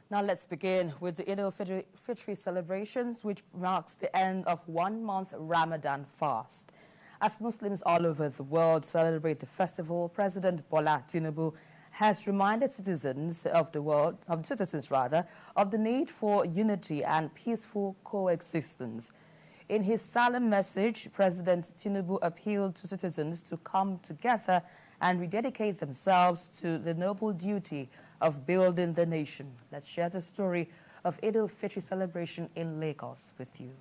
Now let's begin with the Eid-el-Fitr celebrations, which marks the end of 1 month Ramadan fast. As Muslims all over the world celebrate the festival, President Bola Tinubu has reminded citizens of the need for unity and peaceful coexistence. In his solemn message, President Tinubu appealed to citizens to come together and rededicate themselves to the noble duty of building the nation. Let's share the story of Eid-el-Fitr celebration in Lagos with you.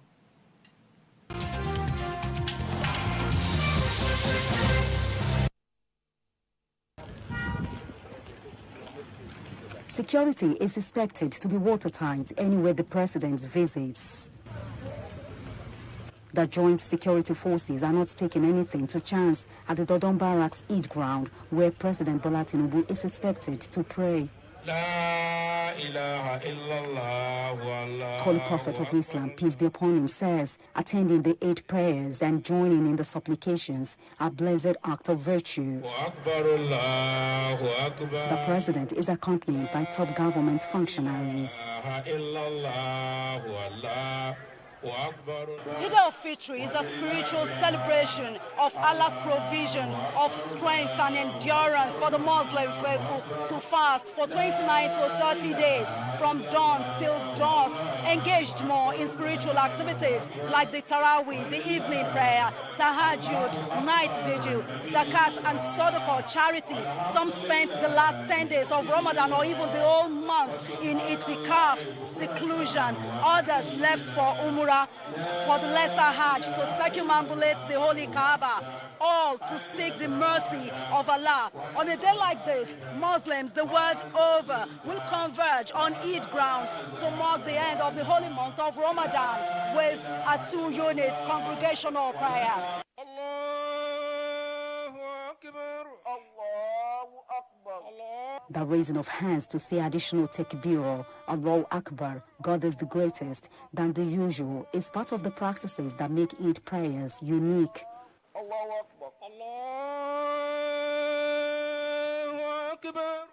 Security is expected to be watertight anywhere the president visits. The joint security forces are not taking anything to chance at the Dodon Barracks Eid ground, where President Bola Tinubu is expected to pray. La ilaha illallah, Holy Prophet of Islam, peace be upon him, says attending the Eid prayers and joining in the supplications are a blessed act of virtue. The president is accompanied by top government functionaries. Eid-el-Fitr is a spiritual celebration of Allah's provision of strength and endurance for the Muslim faithful to fast for 29 to 30 days from dawn till dusk, engaged more in spiritual activities like the Taraweeh, the evening prayer, Tahajjud, night vigil, Zakat and Sadaqah charity. Some spent the last 10 days of Ramadan or even the whole month in itikaf, seclusion. Others left for Umrah, for the lesser Hajj, to circumambulate the Holy Kaaba, all to seek the mercy of Allah. On a day like this, Muslims the world over will converge on Eid grounds to mark the end of the holy month of Ramadan with a 2-unit congregational prayer. The raising of hands to say additional takbir, Allahu Akbar, God is the greatest, than the usual is part of the practices that make Eid prayers unique. Allahu Akbar, Allahu Akbar.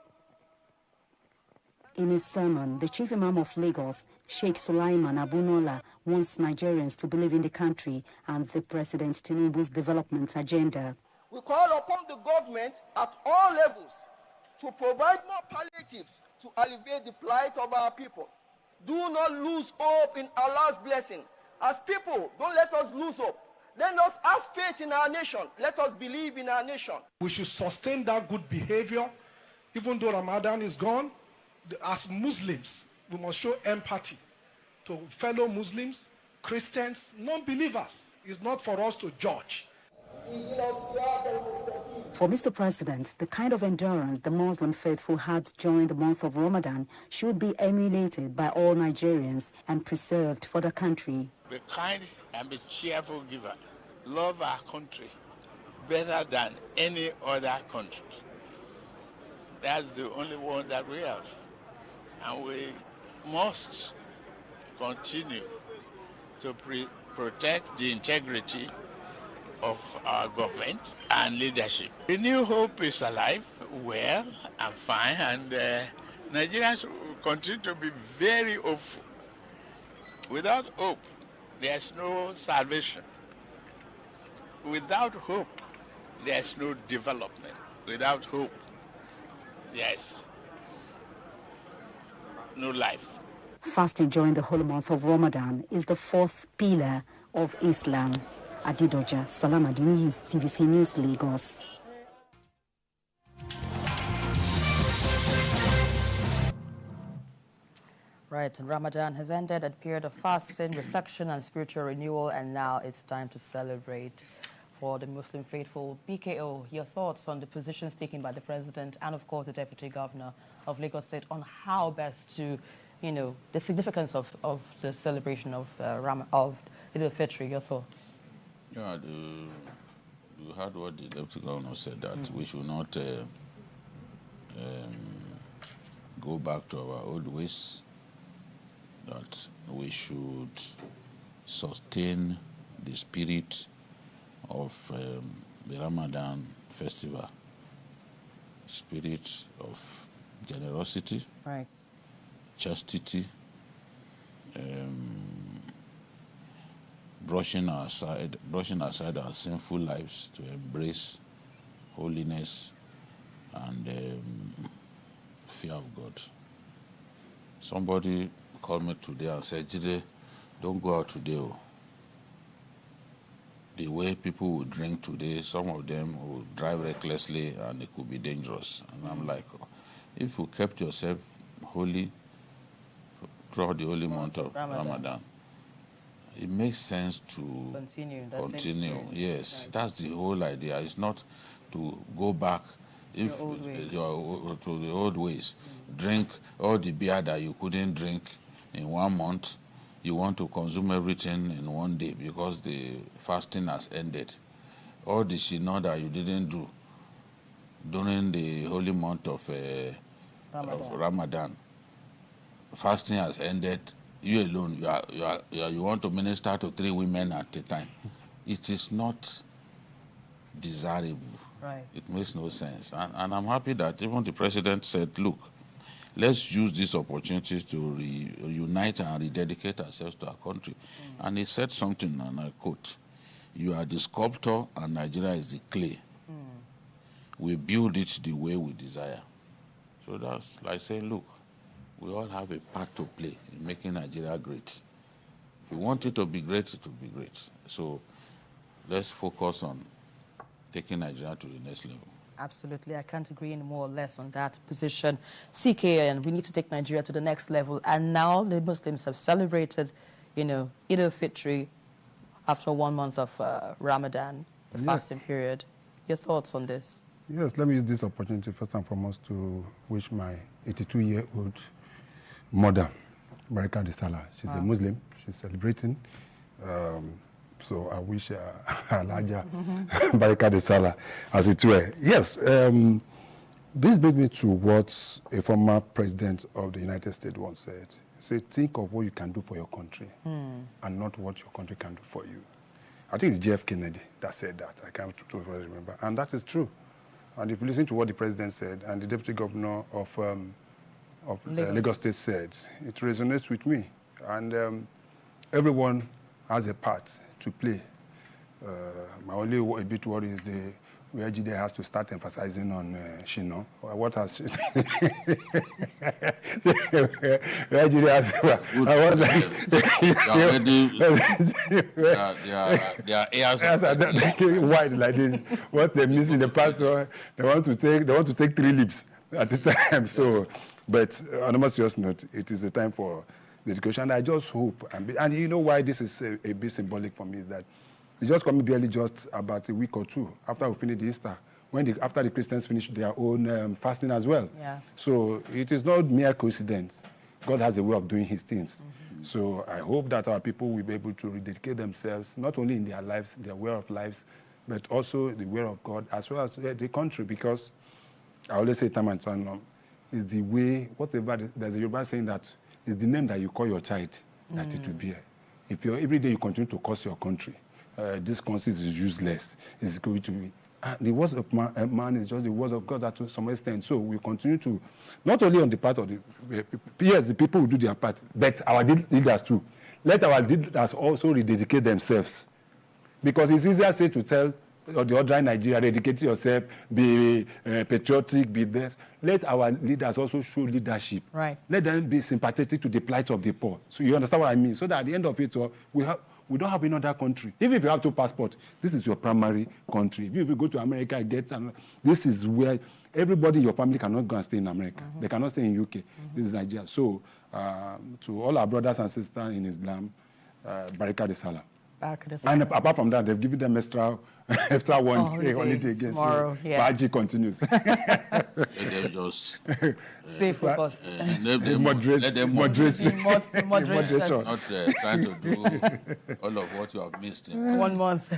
In his sermon, the chief imam of Lagos, Sheikh Sulaiman Abunola, wants Nigerians to believe in the country and the President Tinubu's development agenda. We call upon the government at all levels to provide more palliatives to alleviate the plight of our people. Do not lose hope in Allah's blessing. As people, don't let us lose hope. Let us have faith in our nation. Let us believe in our nation. We should sustain that good behavior. Even though Ramadan is gone, as Muslims, we must show empathy to fellow Muslims, Christians, non-believers. It's not for us to judge. For Mr. President, the kind of endurance the Muslim faithful had during the month of Ramadan should be emulated by all Nigerians and preserved for the country. Be kind and be cheerful giver. Love our country better than any other country. That's the only one that we have. And we must continue to protect the integrity of our government and leadership. The new hope is alive, well and fine, and Nigerians will continue to be very hopeful. Without hope, there's no salvation. Without hope, there's no development. Without hope, there's no life. Fasting during the whole month of Ramadan is the 4th pillar of Islam. Adidoja Salamadini, TVC News, Lagos. Right, and Ramadan has ended, a period of fasting, reflection and spiritual renewal, and now it's time to celebrate for the Muslim faithful. BKO, your thoughts on the positions taken by the President and, of course, the Deputy Governor of Lagos State on how best to, the significance of the celebration of Eid-el-Fitr. Your thoughts? Yeah, you heard what the Deputy Governor said, that we should not go back to our old ways, that we should sustain the spirit of the Ramadan festival, spirit of generosity, right, chastity, brushing aside our sinful lives to embrace holiness and fear of God. Somebody called me today and said, Jide, don't go out today. Oh. The way people will drink today, some of them will drive recklessly and it could be dangerous. And I'm like, if you kept yourself holy throughout the holy month of Ramadan, it makes sense to continue. Yes, right. That's the whole idea. It's not to go back to the old ways. Drink all the beer that you couldn't drink in 1 month. You want to consume everything in 1 day because the fasting has ended. All the shina that you didn't do during the holy month of Ramadan, fasting has ended. You alone, you want to minister to 3 women at a time. It is not desirable. Right. It makes no sense. And I'm happy that even the president said, look, let's use this opportunity to reunite and rededicate ourselves to our country. And he said something, and I quote, you are the sculptor and Nigeria is the clay. We build it the way we desire. So that's like saying, look, we all have a part to play in making Nigeria great. If we want it to be great, it will be great. So let's focus on taking Nigeria to the next level. Absolutely. I can't agree any more or less on that position. CKN, we need to take Nigeria to the next level. And now the Muslims have celebrated, Eid-el-Fitr after 1 month of Ramadan, the fasting period. Your thoughts on this? Yes, let me use this opportunity first and foremost to wish my 82-year-old mother, Barika de Sallah. She's a Muslim. She's celebrating. So I wish Alaja Barika de Sallah, as it were. Yes, this brings me to what a former president of the United States once said. He said, think of what you can do for your country and not what your country can do for you. I think it's Jeff Kennedy that said that. I can't remember. And that is true. And if you listen to what the president said and the deputy governor of Lagos State said, it resonates with me. And everyone has a part to play. My only bit worry is where Jide has to start emphasizing on Shino. What has where Jide has? I was like, their ears are wide like this. What they miss in the past, they want to take 3 leaps at a time. So, but on a more serious note, it is a time for the education. I just hope, and you know why this is a bit symbolic for me is that it's just coming barely just about a week or 2 after we finish the Easter, after the Christians finish their own fasting as well. Yeah. So it is not mere coincidence. God has a way of doing his things. So I hope that our people will be able to rededicate themselves, not only in their lives, their way of lives, but also the way of God, as well as the country, because I always say time and time, is the way, whatever, there's a Yoruba saying that is the name that you call your child that it will bear. If every day you continue to curse your country, this country is useless, it's going to be. The words of man is just the words of God to some extent. So we continue to, not only on the part of the people who do their part, but our leaders too. Let our leaders also rededicate themselves. Because it's easier say to tell the other Nigeria, dedicate yourself, be patriotic, be this. Let our leaders also show leadership. Right. Let them be sympathetic to the plight of the poor. So you understand what I mean? So that at the end of it, we don't have another country. Even if you have 2 passports, this is your primary country. If you go to America, this is where everybody in your family cannot go and stay in America. They cannot stay in UK. This is Nigeria. So to all our brothers and sisters in Islam, Barika de Sallah. And apart from that, they've given them extra 1 day holiday again. Tomorrow, so Baji continues. Let them just stay focused. Let them moderation. Not trying to do all of what you have missed in 1 month.